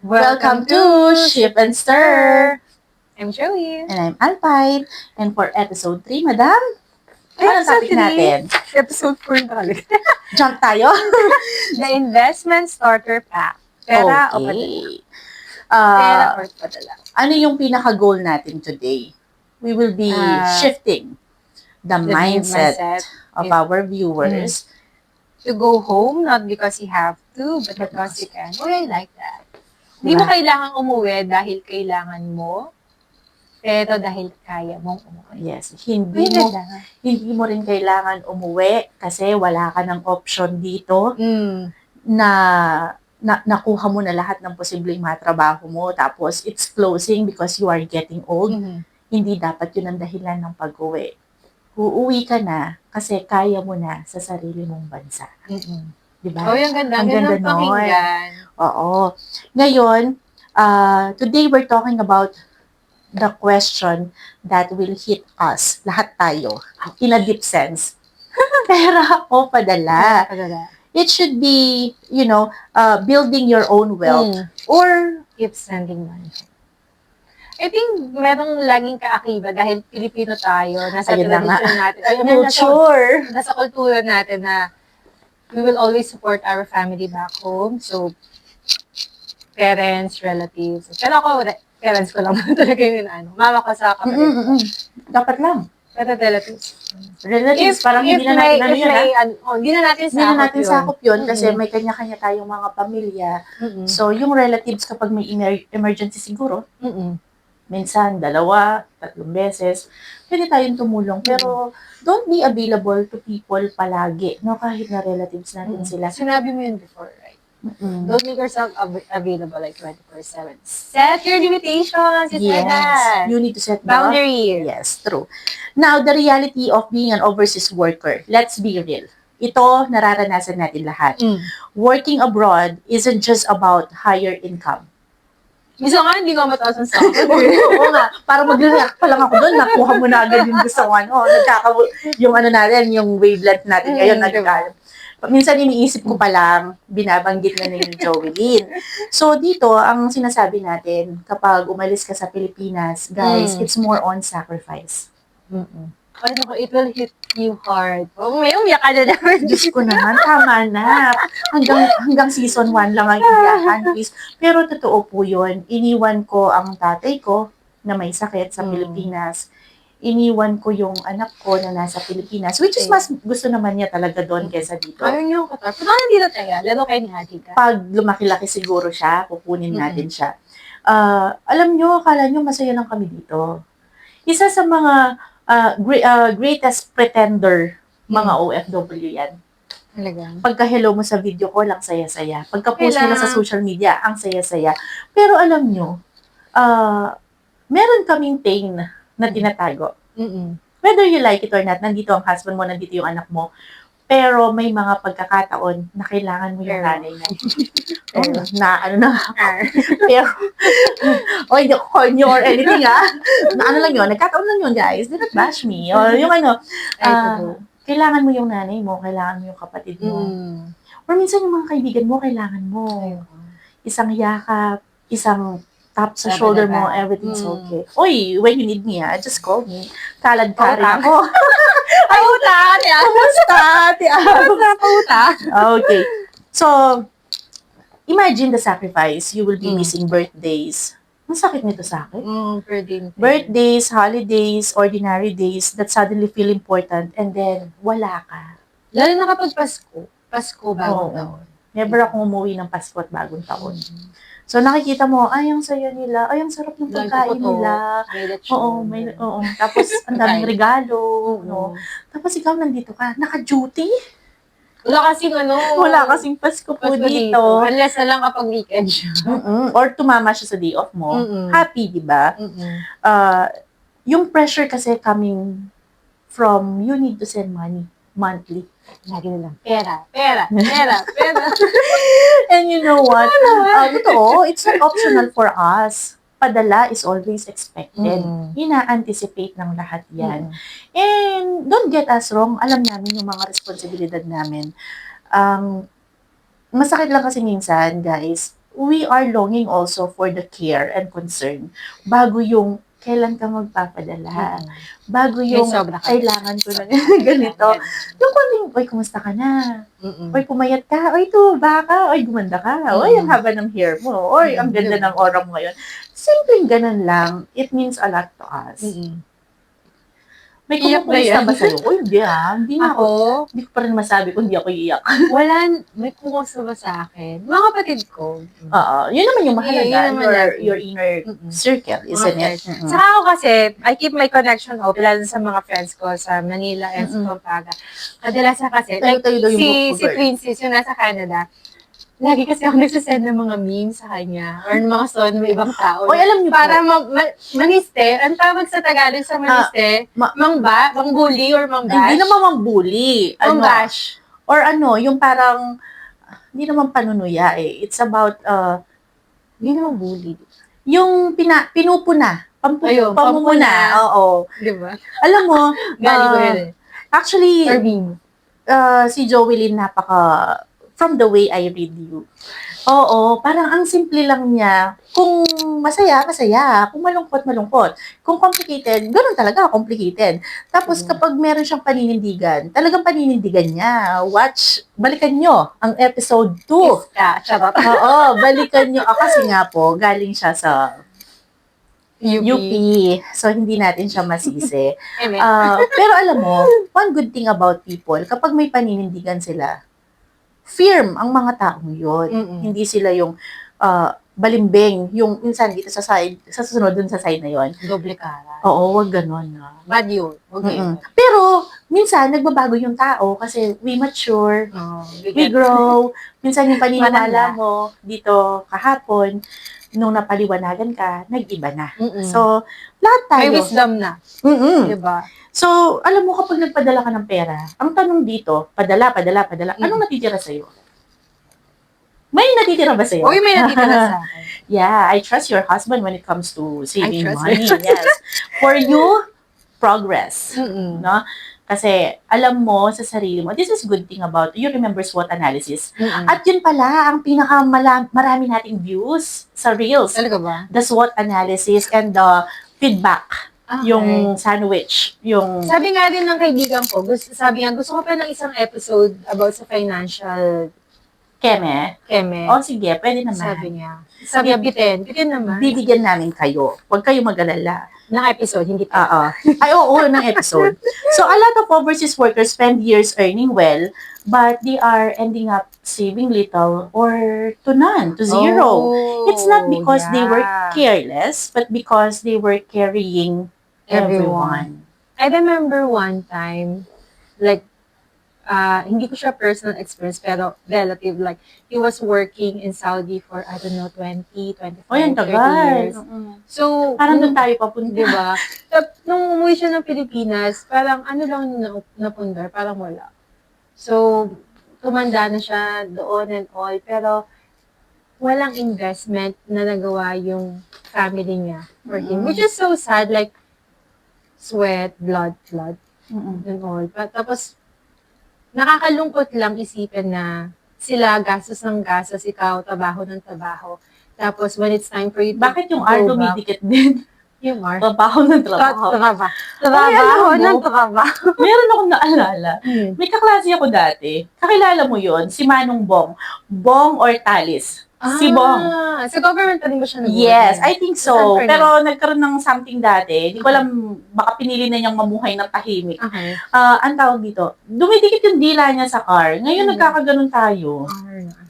Welcome to Ship and Stir! I'm Joey. And I'm Alpine. And for episode 3, Madam, ano ang Episode topic natin? Episode 4 na talaga. Jump tayo? The Investment Starter Pack. Pera o padala? Okay. Pera or padala? Ano yung pinaka-goal natin today? We will be shifting the mindset of our viewers. To go home, not because you have to, but because you can. Oh, I like that. Hindi mo kailangan umuwi dahil kailangan mo, pero dahil kaya mong umuwi. Yes. Hindi mo rin kailangan umuwi kasi wala ka ng option dito na nakuha mo na lahat ng posibleng matrabaho mo. Tapos, it's closing because you are getting old. Hindi dapat yun ang dahilan ng pag-uwi. Uuwi ka na kasi kaya mo na sa sarili mong bansa. Diba? Oh, yung ganda. Ang ganda pakinggan. Oo. Ngayon, today we're talking about the question that will hit us, lahat tayo, in a deep sense. Pera o padala? It should be, building your own wealth. Or keep sending money. I think merong laging kaakiba dahil Pilipino tayo, nasa tradition natin. Nasa kultura natin na we will always support our family back home. So, parents, relatives. Pero ako, parents ko lang talaga yung mama ko sa kapatid ko. Dapat lang. Pero relatives. Parang hindi na natin hindi na natin sakop yun kasi may kanya-kanya tayong mga pamilya. So, yung relatives kapag may emergency siguro, minsan, 2, 3 beses, pwede tayong tumulong. Pero, don't be available to people palagi, no? Kahit na relatives natin sila. Sinabi mo yun before, right? Don't make yourself available like 24/7. Set your limitations. You need to set boundaries. Yes, true. Now, the reality of being an overseas worker, let's be real. Ito, nararanasan natin lahat. Working abroad isn't just about higher income. Minsan nga, hindi ko mataas ang sahod. Oo nga, para mag-react pa lang ako doon, nakuha mo na agad yung gusto ko. Yung natin, yung wavelength natin ngayon, minsan iniisip ko pa lang, binabanggit na ni Joey Lynn. So, dito, ang sinasabi natin, kapag umalis ka sa Pilipinas, guys, it's more on sacrifice. It will hit you hard. May umiyak ka na naman. Diyos ko naman, tama na. Hanggang season 1 lang ang iyakan, please. Pero totoo po yun. Iniwan ko ang tatay ko na may sakit sa Pilipinas. Iniwan ko yung anak ko na nasa Pilipinas, which is mas gusto naman niya talaga doon kesa dito. Ayaw niyo ko tayo. Paano hindi na tayo? Lalo kayo ni Hati ka? Pag lumaki-laki siguro siya, kukunin natin siya. Alam niyo, akala niyo masaya lang kami dito. Isa sa mga greatest pretender, mga OFW yan. Talaga? Pagka-hello mo sa video call, ang saya-saya. Pagka-post nila sa social media, ang saya-saya. Pero alam nyo, meron kaming pain na tinatago. Whether you like it or not, nandito ang husband mo, nandito yung anak mo, pero may mga pagkakataon na kailangan mo yung nanay mo. Pero, hindi ko call nyo or anything, lang yun, nagkataon lang yun, guys. Do not bash me. Or yung kailangan mo yung nanay mo, kailangan mo yung kapatid mo. Or minsan yung mga kaibigan mo, kailangan mo. Isang yakap, isang tap sa shoulder mo, everything's okay. Oy, when you need me, just call me. Kalad ka rin ako. Ay, uta! Kamusta? Okay. So, imagine the sacrifice. You will be missing birthdays. Ang sakit nito sa akin. Birthdays, holidays, ordinary days that suddenly feel important and then wala ka. Lalo na kapag Pasko, bagong taon. Never akong umuwi ng Pasko at bagong taon. So, nakikita mo, ay, ang saya nila, ay, ang sarap ng pagkain nila. Oo. Tapos, ang daming regalo, no? Tapos, ikaw nandito ka, naka-duty? Wala kasing Pasko po dito. Unless na lang kapag weekend siya. Or tumama siya sa day off mo. Happy, di ba? Yung pressure kasi coming from, you need to send money monthly. Lagi na lang, pera. And you know what? It's not optional for us. Padala is always expected. Ina-anticipate ng lahat yan. And don't get us wrong, alam namin yung mga responsibilidad namin. Masakit lang kasi minsan, guys, we are longing also for the care and concern bago yung kailan ka magpapadala, bago yung sobra ka. kailangan ko na ganito. Yung kung yung, oy, kumusta ka na? Oy, pumayat ka? Oy, tuba ka? Oy, gumanda ka? Oy, ang haba ng hair mo? Oy, ang ganda ng aura mo ngayon. Simpleng ganun lang. It means a lot to us. May kumukusta ba sa'yo? Oy, hindi Hindi na ako. Hindi ko pa rin masabi kung hindi ako iiyak. May kumukusta ba sa akin? Mga kapatid ko. Oo. Yun naman yung mahalaga. Yun naman Your inner circle, isn't it? Saka ako kasi, I keep my connection open, lalo sa mga friends ko sa Manila and sa Pampanga. Kadalasan kasi, like, si Princess, yung nasa Canada, lagi kasi ako nagsasend ng mga memes sa kanya or ng mga story ng ibang tao. Oy, alam niyo para maniste, ang tawag sa Tagalog sa maniste, mangbully or mangbash. Hindi naman mangbully. Mangbash. Or yung parang, hindi naman panunuya eh. It's about, hindi naman bully. Yung pinupuna. Pamumuna. Oo. Diba? Alam mo, galing ko yun eh. Actually, or meme. Si Joelyn from the way I read you. Oo, parang ang simple lang niya. Kung masaya, masaya. Kung malungkot, malungkot. Kung complicated, ganun talaga, complicated. Tapos kapag meron siyang paninindigan, talagang paninindigan niya. Balikan nyo ang episode 2. Oo, balikan nyo. Kasi nga po, galing siya sa UP. So, hindi natin siya masisi. Pero alam mo, one good thing about people, kapag may paninindigan sila, firm ang mga taong yun. Hindi sila yung balimbing, yung minsan dito sa susunod dun sa side na yun. Doble cara. Oo, wag ganon. Bad yun. Okay. Pero, minsan, nagbabago yung tao kasi we mature, we grow. Minsan yung paniniwala mo dito kahapon, nung napaliwanagan ka, nag-iba na. So, lahat tayo. May wisdom na. Diba? So, alam mo, kapag nagpadala ka ng pera, ang tanong dito, padala, anong natitira sa'yo? May natitira ba sa'yo? May natitira sa akin. Yeah, I trust your husband when it comes to saving money. Yes. For you, progress. No? Kasi, alam mo sa sarili mo, this is good thing about, you remember SWOT analysis. At yun pala, ang marami nating views sa Reels. Talaga ba? The SWOT analysis and the feedback. Yung sandwich. Sabi nga din ng kaibigan ko, gusto ko pa ng isang episode about sa financial Keme. O sige, pwede naman. Sabi niya, bitin naman. Bibigyan namin kayo. Huwag kayo mag-alala. Ng episode, hindi Oo. Ng episode. So, a lot of overseas workers spend years earning well, but they are ending up saving little or to none, to zero. It's not because they were careless, but because they were carrying everyone. I remember one time, like, hindi ko siya personal experience, pero relative, like, he was working in Saudi for, I don't know, 20, 25, 30 years. So, parang doon tayo papunta. Diba? Nung umuwi siya ng Pilipinas, parang ano lang napundar, parang wala. So, tumanda na siya doon and all, pero walang investment na nagawa yung family niya for him. Which is so sad, like, sweat, blood, and all. Tapos, nakakalungkot lang isipin na sila gastos ng gastos, ikaw trabaho ng trabaho. Tapos when it's time for you to bakit yung R dumidikit din? Yung R? Trabaho ng trabaho. Trabaho ng trabaho. Meron akong naalala. May kaklase ako dati. Kakilala mo yon, si Manong Bong. Bong or Talis? Si Bong. Sa government pa rin ba siya nag-work? Yes, I think so. Pero nagkaroon ng something dati. Hindi ko alam, baka pinili na niyang mamuhay ng tahimik. Okay. Ang tawag dito, dumidikit yung dila niya sa car. Ngayon nagkakaganon tayo.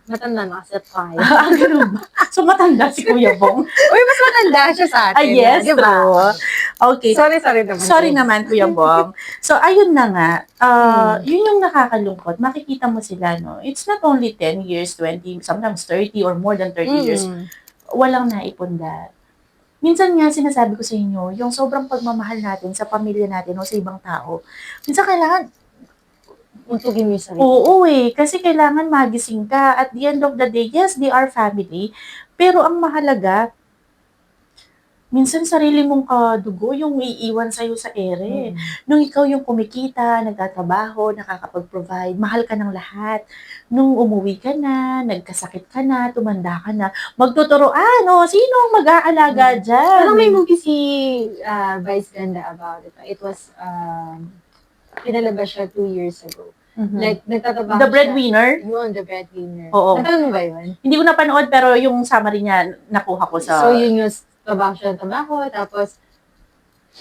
Matanda na kasi tayo. Ganun ba? So matanda si Kuya Bong. Uy, mas matanda siya sa atin. Yes, diba? Okay. Sorry naman, Kuya Bong. So, ayun na nga. Yun yung nakakalungkot. Makikita mo sila, no? It's not only 10 years, 20, sometimes 30 or more than 30 years. Walang naipundar. Minsan nga, sinasabi ko sa inyo, yung sobrang pagmamahal natin sa pamilya natin o sa ibang tao, minsan kailangan untugin mo yung sarili. Oo kasi kailangan magising ka. At the end of the day, yes, they are family. Pero ang mahalaga, minsan sarili mong kadugo yung iiwan sa'yo sa ere. Nung ikaw yung kumikita, nagtatrabaho, nakakapag-provide, mahal ka ng lahat. Nung umuwi ka na, nagkasakit ka na, tumanda ka na, magtuturoan, sino ang mag-aalaga dyan? Parang may movie si Vice Ganda about it. It was, pinalabas siya 2 years ago. Like, nagtatrabaho The Breadwinner? Yun, The Breadwinner. Oo. Nagtatrabaho mo ba yun? Hindi ko napanood, pero yung summary niya, nakuha ko sa... So, yun yung trabaho siya ng trabaho, tapos,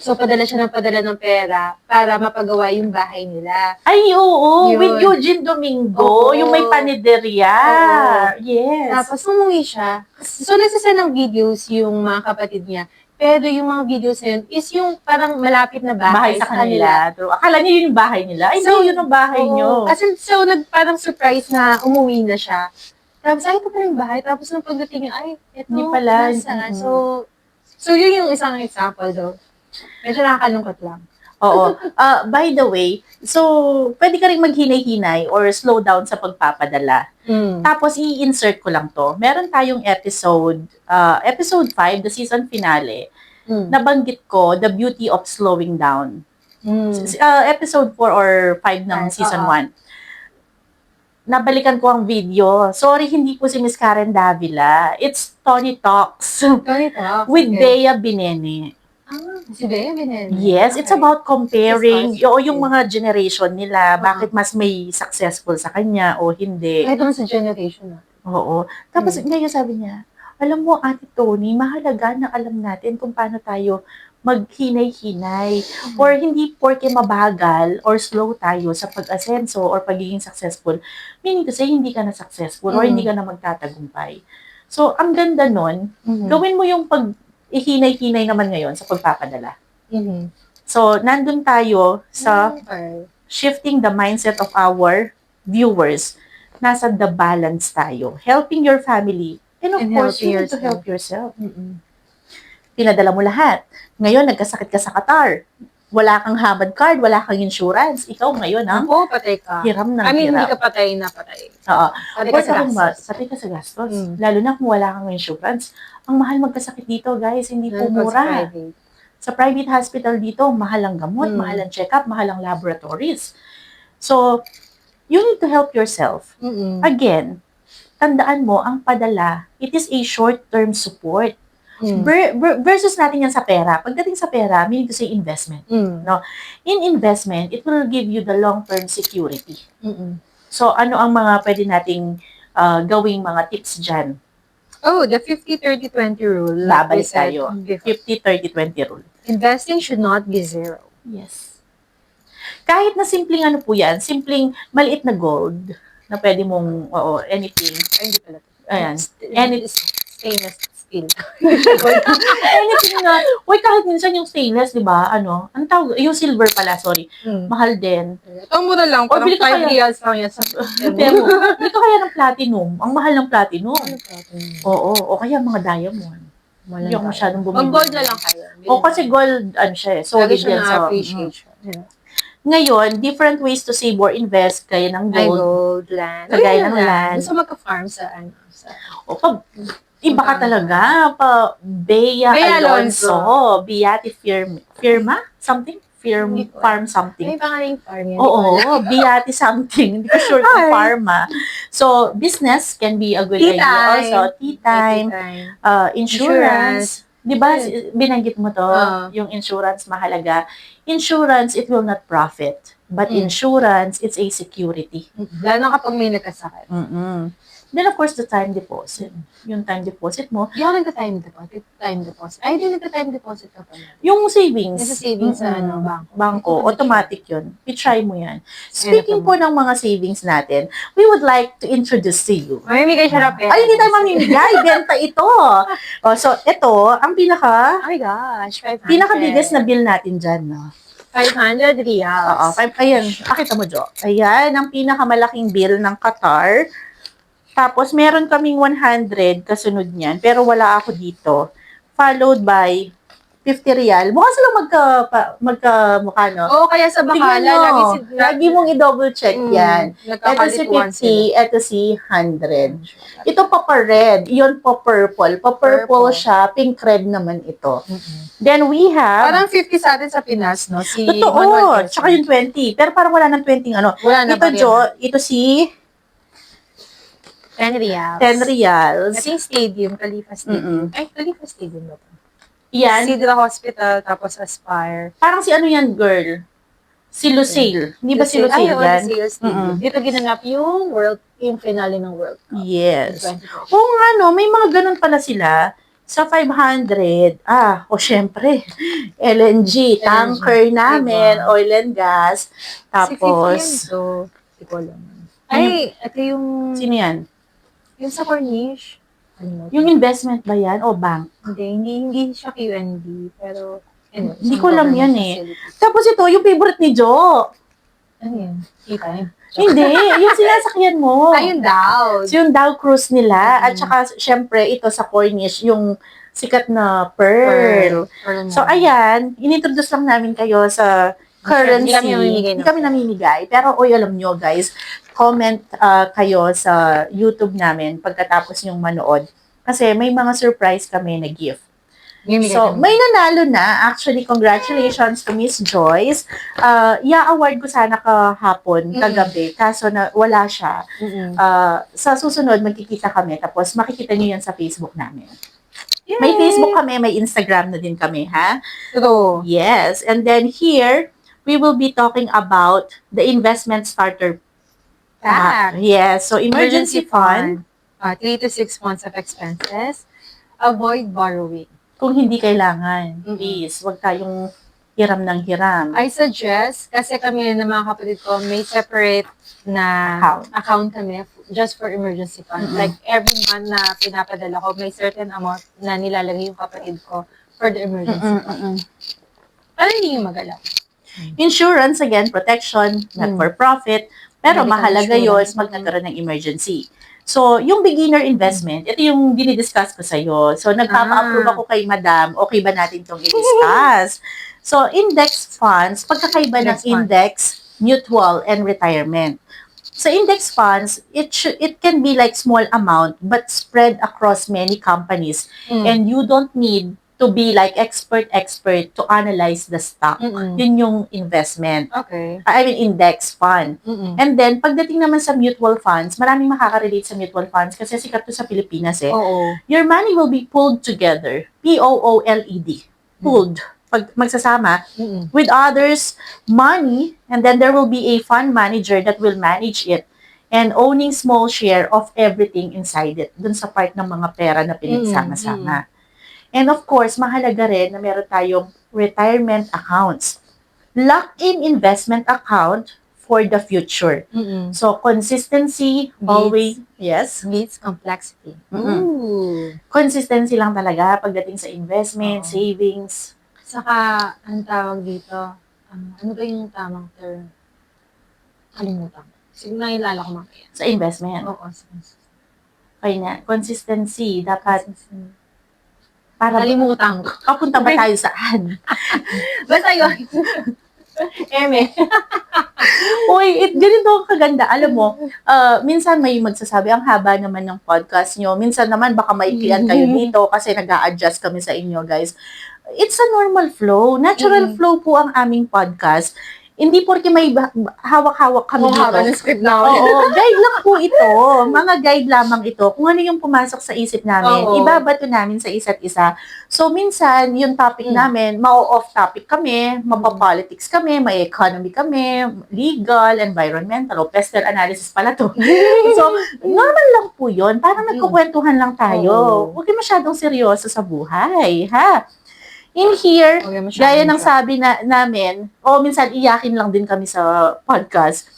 padala siya ng pera para mapagawa yung bahay nila. Ay, oo. Yun. With Eugene Domingo. Oo. Yung may paniderya. Oo. Yes. Tapos, umuwi siya. So, nagsasend ng videos yung mga kapatid niya. Pero yung mga videos na yun is yung parang malapit na bahay, sa kanila. True. Akala niyo yun yung bahay nila. Ay, So, hindi, yun ang bahay niyo. Kasi parang surprise na umuwi na siya. Tapos, ay, ito pala yung bahay. Tapos, nung pagdating niya, ay, ito, Hindi pala. nasa. So, yun yung isang example though. Medyo nakakalungkot lang. Oo. By the way, so, pwede ka rin maghinay-hinay or slow down sa pagpapadala. Tapos, i-insert ko lang to. Meron tayong episode 5, the season finale, nabanggit ko, The Beauty of Slowing Down. Episode 4 or 5 ng season 1. Nabalikan ko ang video. Sorry, hindi ko si Miss Karen Davila. It's Tony Talks. Tony Talks. With Bea Binene. Si Bea Binene. Yes, it's about comparing yung mga generation nila, Uh-huh. bakit mas may successful sa kanya o hindi. Kahit naman sa generation na. Oo. Tapos ngayon sabi niya, alam mo, Ate Tony, mahalaga na alam natin kung paano tayo maghinay-hinay or hindi porke mabagal or slow tayo sa pag-asenso or pagiging successful, meaning to say, hindi ka na successful or hindi ka na magtatagumpay. So, ang ganda nun, gawin mo yung pag-ihinay-hinay naman ngayon sa pagpapadala. So, nandun tayo sa shifting the mindset of our viewers. Nasa the balance tayo. Helping your family. And of course, you need to help yourself. Pinadala mo lahat. Ngayon, nagkasakit ka sa Qatar. Wala kang Hamad card, wala kang insurance. Ikaw ngayon, Oo, patay ka. hiram ng Hindi hiram. ka patay na patay. Oo. Patay ka sa gastos. Patay ka sa gastos. Lalo na kung wala kang insurance. Ang mahal magkasakit dito, guys. Hindi po mura. Sa private hospital dito, mahal ang gamot, mahal ang check-up, mahal ang laboratories. So, you need to help yourself. Again, tandaan mo, ang padala, it is a short-term support. Versus natin yan sa pera. Pagdating sa pera, meaning to say investment. No? In investment, it will give you the long-term security. So, ano ang mga pwede nating gawing mga tips dyan? Oh, the 50-30-20 rule. Babalik tayo. 50-30-20 rule. Investing should not be zero. Yes. Kahit na simpleng ano po yan, simpleng maliit na gold na pwede mong, anything. Ay, hindi pala. Ayan. Stainless steel. Anything na, kahit minsan yung stainless, di ba, anong tawag, yung silver pala, sorry, mahal din. Ang mura lang, parang bili ka 5 kaya- reals lang yan sa Pero, hindi ka kaya ng platinum. Ang mahal ng platinum. Oo, o kaya mga diamond. Hindi ako masyadong bumili. Mag-gold na lang kayo. Kasi gold, solid Lagi siya yan. So, na-appreciate siya. Ngayon, different ways to save or invest kaya ng Ay, gold. gold, land. Kagaya ng land. Gusto magka-farm sa O pag, iba ka talaga. Bea Bea Alonso. Alonso. Beati Firma? Something? Hindi ko Farm something. May pangalan yung farm yan. Oo, Beati something. Hindi ko sure kung Pharma. So, business can be a good Tea idea. time. Also, tea time, insurance. Di ba, binanggit mo to, yung insurance mahalaga. Insurance, it will not profit. But insurance, it's a security. Lalo na kapag may nagkasakit. Then, of course, the time deposit. Yung time deposit mo. Di ako nagka-time deposit. Ay, di nagka-time deposit ka pala. Yung savings. Yung sa savings sa Bangko. Automatic yun. I-try mo yan. Speaking po ng mga savings natin, we would like to introduce to you. Mamimigay siya ng pera. Ay, hindi tayo mamimigay. Benta ito. So, ito, ang Oh my gosh, 500. pinaka-biggest na bill natin dyan. No? 500 reals. Ayan, pakita mo, Jo. Ayan, ang pinakamalaking bill ng Qatar. Tapos, meron kaming 100 kasunod niyan, pero wala ako dito. Followed by 50 real. Mukha silang magkamukha, no? Oo, kaya sa Tingnan Bacala, mo, lagi mong i-double check yan. Ito si nagkakalituan 50, ito si 100. Ito pa-red, yun pa-purple. Pa-purple Purple. siya, pink red naman ito. Then we have... Parang 50 sa atin sa Pinas, no? Si Totoo, Manuel Quezon. tsaka yung 20. Pero parang wala ng 20 ano. Wala na Ito, pa rin. Jo, ito si 10 reals. 10 reals. Ito yung stadium, Khalifa Stadium. Ay, Khalifa Stadium ba ito? Yan. Sidra Hospital, tapos Aspire. Parang si ano yan, girl? Si Lucille. Hindi ba si Lucille Ay, yan? Lucille Stadium. Dito ginanap yung finale ng World Cup. Yes. In 2020. Oo nga, no, may mga ganun pala sila. Sa 500, syempre, LNG, tanker namin, diba? oil and gas. Tapos, Si 50 yan, so, hindi ko alam. Ay, ito yung... sino yan? Yung sa Corniche. Yung investment ba yan o bank? Hindi siya QNB, pero... Anyway, Hindi ko alam yan Tapos ito, yung favorite ni Jo. Ano yan? Kita Hindi, yung sinasakyan mo. Ayun daw. So, yung Dow Cruise nila. At saka, syempre, ito sa Corniche, yung sikat na pearl. So, ayan, inintroduce lang namin kayo sa currency. Hindi kami namimigay. Pero, alam nyo, guys, comment kayo sa YouTube namin pagkatapos yung manood. Kasi may mga surprise kami na gift. So, may nanalo na. Actually, congratulations to Miss Joyce. I-award ko sana kahapon, kagabi. Kaso na wala siya. Sa susunod, magkikita kami. Tapos, makikita niyo yan sa Facebook namin. Yay! May Facebook kami, may Instagram na din kami, ha? True. Yes. And then here, we will be talking about the investment starter pack. Yes. So, emergency fund. 3 to 6 months of expenses. Avoid borrowing. Kung hindi kailangan, please, wag tayong hiram ng hiram. I suggest, kasi kami na mga kapatid ko, may separate na account kami just for emergency fund. Like, every month na pinapadala ko, may certain amount na nilalagay yung kapatid ko for the emergency fund. Para hindi yung magalaw. Insurance, again, protection, not for profit, pero mahalaga yun magkakaroon ng emergency. So, yung beginner investment, ito yung dinidiscuss ko sa'yo. So, nagpapa-approve ako kay madam, okay ba natin itong i-discuss? So, index funds, pagkakaiba ng index, mutual, and retirement. So, index funds, it can be like small amount, but spread across many companies. And you don't need to be like expert to analyze the stock. Yun yung investment. Okay. I mean, index fund. And then, pagdating naman sa mutual funds, maraming makaka-relate sa mutual funds kasi sikat to sa Pilipinas Oo. Your money will be pulled together. P-O-O-L-E-D. Pulled. Pag magsasama, with others' money, and then there will be a fund manager that will manage it and owning small share of everything inside it. Dun sa part ng mga pera na pinagsama-sama. And of course, mahalaga rin na meron tayong retirement accounts. Lock-in investment account for the future. So, consistency, always, yes? Meets complexity. Consistency lang talaga pagdating sa investment, savings. Saka, ang tawag dito, ano ba yung tamang term? Kalimutan. Sige, nailala ko mamaya. Sa investment. Oo. Kaya nga, consistency, dapat para kalimutan ko. Papunta ba tayo saan? Basta yun. Eme. Uy, ganito ang kaganda. Alam mo, minsan may magsasabi, ang haba naman ng podcast nyo. Minsan naman, baka maiklian kayo dito kasi nag-a-adjust kami sa inyo, guys. It's a normal flow. Natural flow po ang aming podcast. Hindi porke may hawak-hawak kami dito. Hawak ng script namin. Oo, guide lang po ito. Mga guide lamang ito. Kung ano yung pumasok sa isip namin, ibabato namin sa isa't isa. So, minsan, yung topic namin, ma-off topic kami, mapapolitics kami, may economy kami, legal, environmental, o pestle analysis pala to. So, normal lang po yun. Parang nagkukwentuhan lang tayo. Huwag kayo masyadong seryoso sa buhay, ha? In here, gaya ng sabi namin, minsan iyakin lang din kami sa podcast,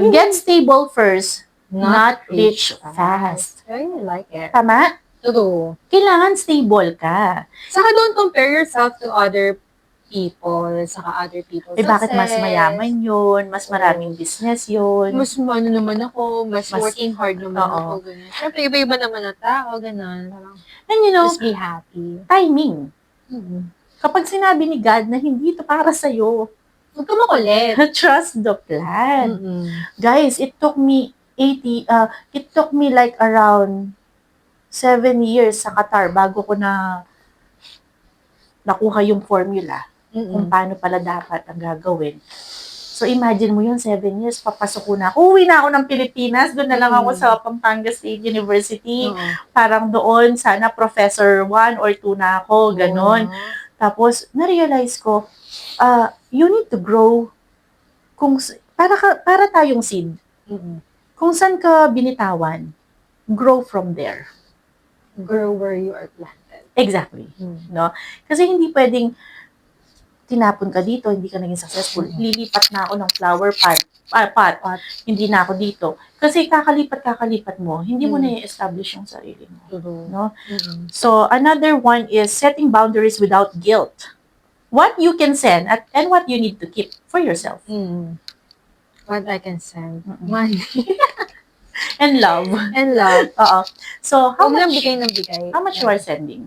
get stable first, not rich fast. I like it. Tama? True. Kailangan stable ka. Saka don't compare yourself to other people, saka other people's bakit mas mayaman yun, mas maraming business yun. Mas ano naman ako, mas working hard naman ako. Ganyan. Siyempre, iba-iba naman ang tao, gano'n. And you know, just be happy. timing. Kapag sinabi ni God na hindi ito para sa'yo, Huwag ka makulit. trust the plan. Mm-mm. Guys, it took me like around 7 years sa Qatar bago ko na nakuha yung formula kung Mm-mm. paano pala dapat ang gagawin. So, imagine mo yun, 7 years, papasok ko na. Uwi na ako ng Pilipinas, doon na lang ako sa Pampanga State University. Oo. Parang doon, sana professor 1 or 2 na ako, ganon. Oo. Tapos, na-realize ko, you need to grow para tayong seed. Mm-mm. Kung saan ka binitawan, grow from there. Grow where you are planted. Exactly. No? Kasi hindi pwedeng tinapon ka dito, hindi ka naging successful. Lilipat na ako ng flower pot. Hindi na ako dito. Kasi kakalipat mo, hindi mo na i-establish yung sarili mo. No? So, another one is setting boundaries without guilt. What you can send and what you need to keep for yourself. What I can send. Money. And love. And love. Oo. So, how Huwag lang much bigay ng bigay. how much you are sending?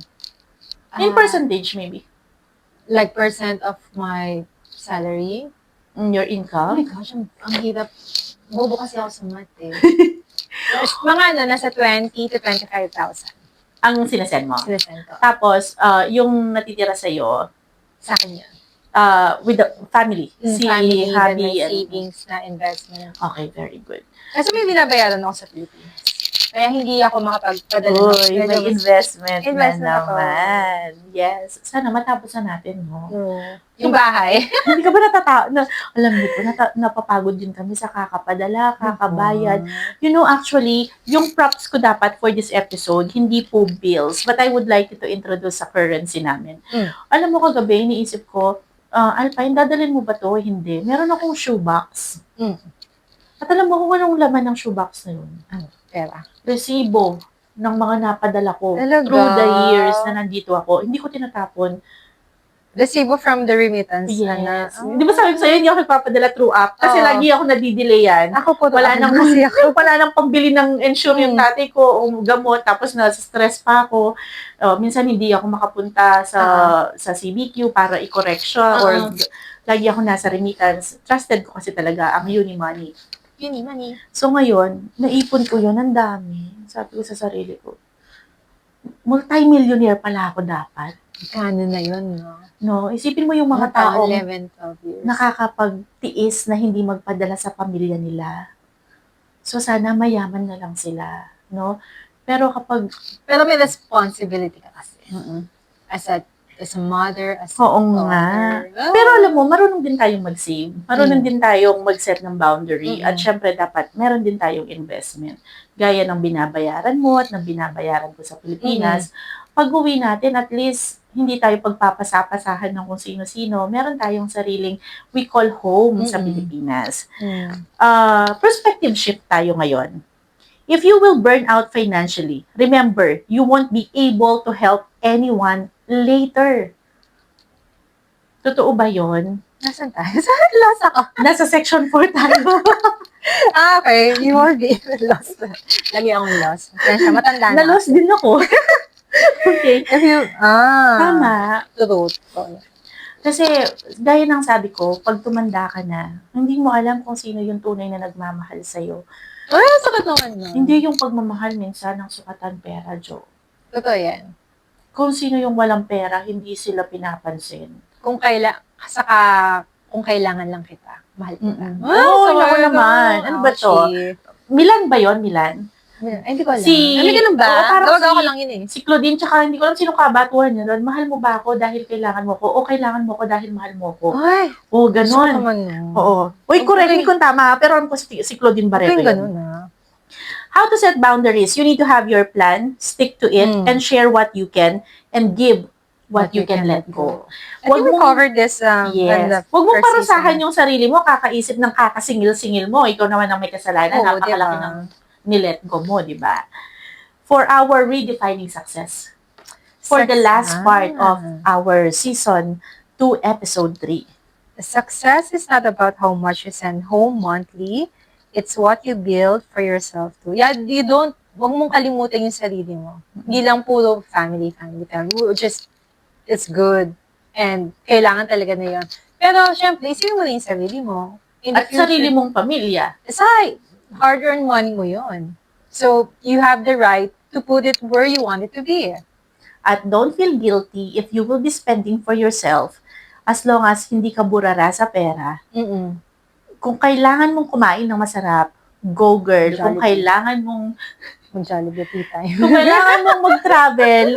In percentage, maybe. Like percent of my salary. Your Oh my income. gosh, ang hirap. Bobo kasi ako sa math eh. Mga nasa 20 to 25,000. Ang sinasend mo. Sinesend ko. Tapos, yung natitira sa'yo, Sa akin yun. with the family. Si Family, then hubby my and... savings na investment. Okay, very good. Kasi may binabayaran ako sa Pilipinas. Kaya hindi ako makapagpadala. Uy, may investment Investment na ako. naman. Yes. Sana matapos na natin, no? Yung bahay. Hindi ka ba alam niyo po, napapagod din kami sa kakapadala, kakabayad. You know, actually, yung props ko dapat for this episode, hindi po bills, but I would like you to introduce sa currency namin. Alam mo, kagabi, iniisip ko, Alpine, dadalhin mo ba to? Hindi. Meron akong shoebox. At alam mo kung anong laman ng shoebox na yun? Pera. Resibo ng mga napadala ko Talaga? through the years na nandito ako. Hindi ko tinatapon. Resibo from the remittance. Yes. Di ba sabi ko sa'yo, hindi ako nagpapadala through app? Kasi Oo. lagi ako nadidelayan. Ako po, Wala nang kasi ako. wala nang pambili ng insure yung tatay ko o gamot, tapos na-stress pa ako. Minsan hindi ako makapunta sa CBQ para i-correct siya or lagi ako nasa remittance. Trusted ko kasi talaga ang Unimoney. Money. So ngayon, naipon ko yun, ang dami. Sabi ko sa sarili ko, multi-millionaire pala ako dapat. Kano na yun, no? No, isipin mo yung mga Mga taong taong 11, 12 years. nakakapagtiis na hindi magpadala sa pamilya nila. So sana mayaman na lang sila, no? Pero kapag Pero may responsibility ka kasi. As a mother, as a oo daughter. nga. Pero alam mo, marunong din tayong mag-save. Marunong din tayong mag-set ng boundary. At syempre, dapat meron din tayong investment. Gaya ng binabayaran mo at ng binabayaran ko sa Pilipinas. Pag-uwi natin, at least, hindi tayo pagpapasapasahan ng kung sino-sino. Meron tayong sariling we call home sa Pilipinas. Perspective shift tayo ngayon. If you will burn out financially, remember, you won't be able to help anyone later. Totoo ba yon? Nasaan tayo? Saan lost ako? Nasa section 4 tayo. Okay. You will be lost. Lagi akong lost. Kaya matanda na. Na-lost din ako. Okay. If you, Tama. truth. Kasi, gaya ng sabi ko, pag tumanda ka na, hindi mo alam kung sino yung tunay na nagmamahal sa'yo. Ay, sakit naman no. Hindi yung pagmamahal minsan ng sukatan pera, Jo. Totoo yan. Kung sino yung walang pera, hindi sila pinapansin. Kung kailangan lang kita, mahal kita. Oo, ako naman. Ano ba to? Milan ba yon Milan? Ay, hindi ko alam. Si- Ano ganun ba? Oo, parang Tawag ako si- lang yun eh. Si Claudine, tsaka hindi ko alam sino kabatuhan niya doon. Mahal mo ba ako dahil kailangan mo ko? O kailangan mo ko dahil mahal mo ko? Ay, O, sakit ganon. naman no. Oo. Uy, correct me kung tama, pero alam ko si Claudine Barreto Yung yun. ganun ah. How to set boundaries? You need to have your plan, stick to it, and share what you can, and give what you can let go. I think we covered this on the Yes. Huwag mong first parusahan season. yung sarili mo, kakaisip ng kakasingil-singil mo. Ikaw naman ang may kasalanan, Oo, napakalaki diba? ng nilet go mo, di ba? For our redefining success. For the last part of our season 2, episode 3. Success is not about how much you send home monthly. It's what you build for yourself too. Yeah, huwag mong kalimutan yung sarili mo. Hindi lang puro family. It's good. And kailangan talaga na yun. Pero, syempre, isipin mo na yung sarili mo. In the At sarili future, mong pamilya. aside, hard-earned money mo yun. So, you have the right to put it where you want it to be. At don't feel guilty if you will be spending for yourself as long as hindi ka burara sa pera. Mm-mm. Kung kailangan mong kumain ng masarap, go girl. Kung Jollibee. kailangan mong Mag-Jollibee tea tayo. kung kailangan mong mag-travel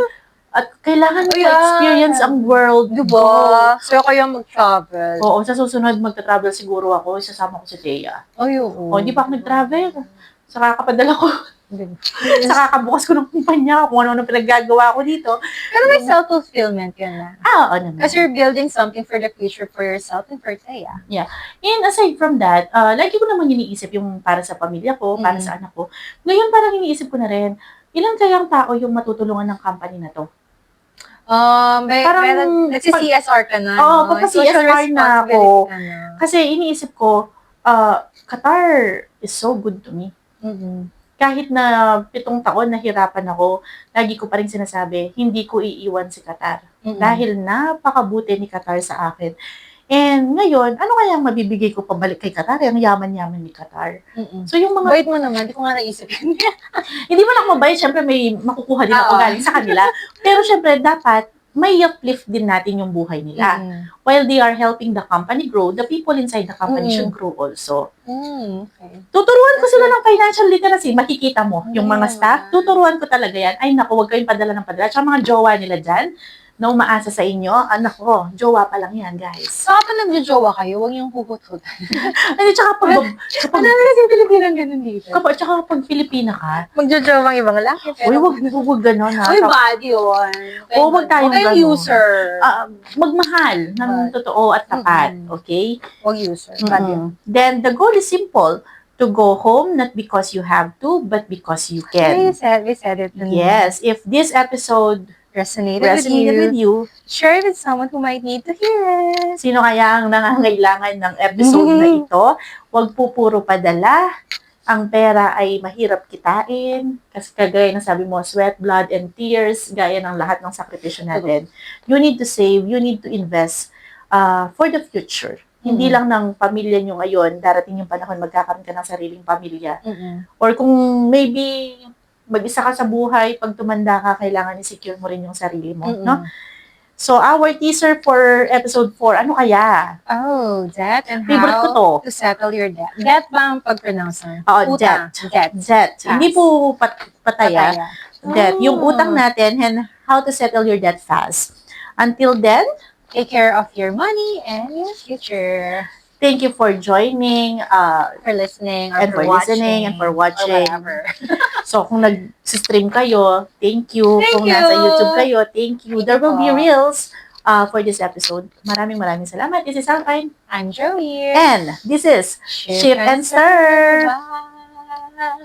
at kailangan mo experience ang world, Diba? So, kaya mag-travel. Oo, sa susunod magta-travel siguro ako, isasama ko si Thea. Ay, oo. O, hindi pa ako nag-travel. Saka kapadala ko. Saka kabukas ko ng kumpanya kung ano-ano pinaggagawa ko dito. Pero may self-fulfillment yun na. Oo naman. Because you're building something for the future for yourself and for Thea. And aside from that, lagi ko naman iniisip yung para sa pamilya ko, para sa anak ko. Ngayon parang iniisip ko na rin, ilan kayang tao yung matutulungan ng company na to? Parang, nagsi-CSR ka na. Oo, no? pagka-CSR na ako. Ka na. Kasi iniisip ko, Qatar is so good to me. Mm-mm. Kahit na 7 taon nahirapan ako, lagi ko pa rin sinasabi, hindi ko iiwan si Qatar. Mm-mm. Dahil napakabuti ni Qatar sa akin. And ngayon, ano kaya ang mabibigay ko pabalik kay Qatar? Ang yaman-yaman ni Qatar. Mm-mm. So yung mga, Bait mo naman, hindi ko nga naisip yun. hindi man ako mabait, syempre may makukuha din ako Oo. galing sa kanila. Pero syempre, dapat may uplift din natin yung buhay nila. While they are helping the company grow, the people inside the company should grow also. Okay. Tuturuan ko sila ng financial literacy. Makikita mo, yung mga staff, tuturuan ko talaga yan. Ay, naku, huwag kayong padala ng padala. Tsaka mga jowa nila dyan, na umaasa sa inyo, anak ko, jowa pa lang yan, guys. So, kapag nagjojowa kayo, huwag yung hugot-hugot. Ay, tsaka pag, Ano na yung Pilipinang ganun dito? tsaka pag Pilipina ka, Magjojowang ibang laki. uy, wag gano'n ha. Uy, bad yun. Oo, wag tayong Huwag ganun. user. Magmahal ng totoo at tapat, okay? Huwag user. Bad yun. Then, the goal is simple. To go home, not because you have to, but because you can. We said it. Yes, if this episode Resonated with you, share it with someone who might need to hear it. sino kaya ang nangangailangan ng episode na ito? Huwag po puro padala. Ang pera ay mahirap kitain. Kasi kagaya ng sabi mo, sweat, blood, and tears, gaya ng lahat ng sakripisyo natin. You need to save, you need to invest for the future. Hindi lang ng pamilya nyo ngayon, darating yung panahon, magkakaroon ka ng sariling pamilya. Or kung maybe mag-isa ka sa buhay, pag tumanda ka, kailangan i-secure mo rin yung sarili mo, no? So, our teaser for episode 4, ano kaya? Oh, debt and Favorite ko to. how to settle your debt. Debt ba ang pag-pronounce? Oo, Utang. debt. Debt. Hindi po pataya. Debt. Yung utang natin and how to settle your debt fast. Until then, Take care of your money and your future. thank you for joining, For listening or and for listening and for watching. Or whatever. So, kung nag-stream kayo, thank you. Thank Kung you. nasa YouTube kayo, thank you. Thank There will be you po. reels for this episode. Maraming salamat. This is Alpine. I'm Joey. And this is Ship and Stir. Bye.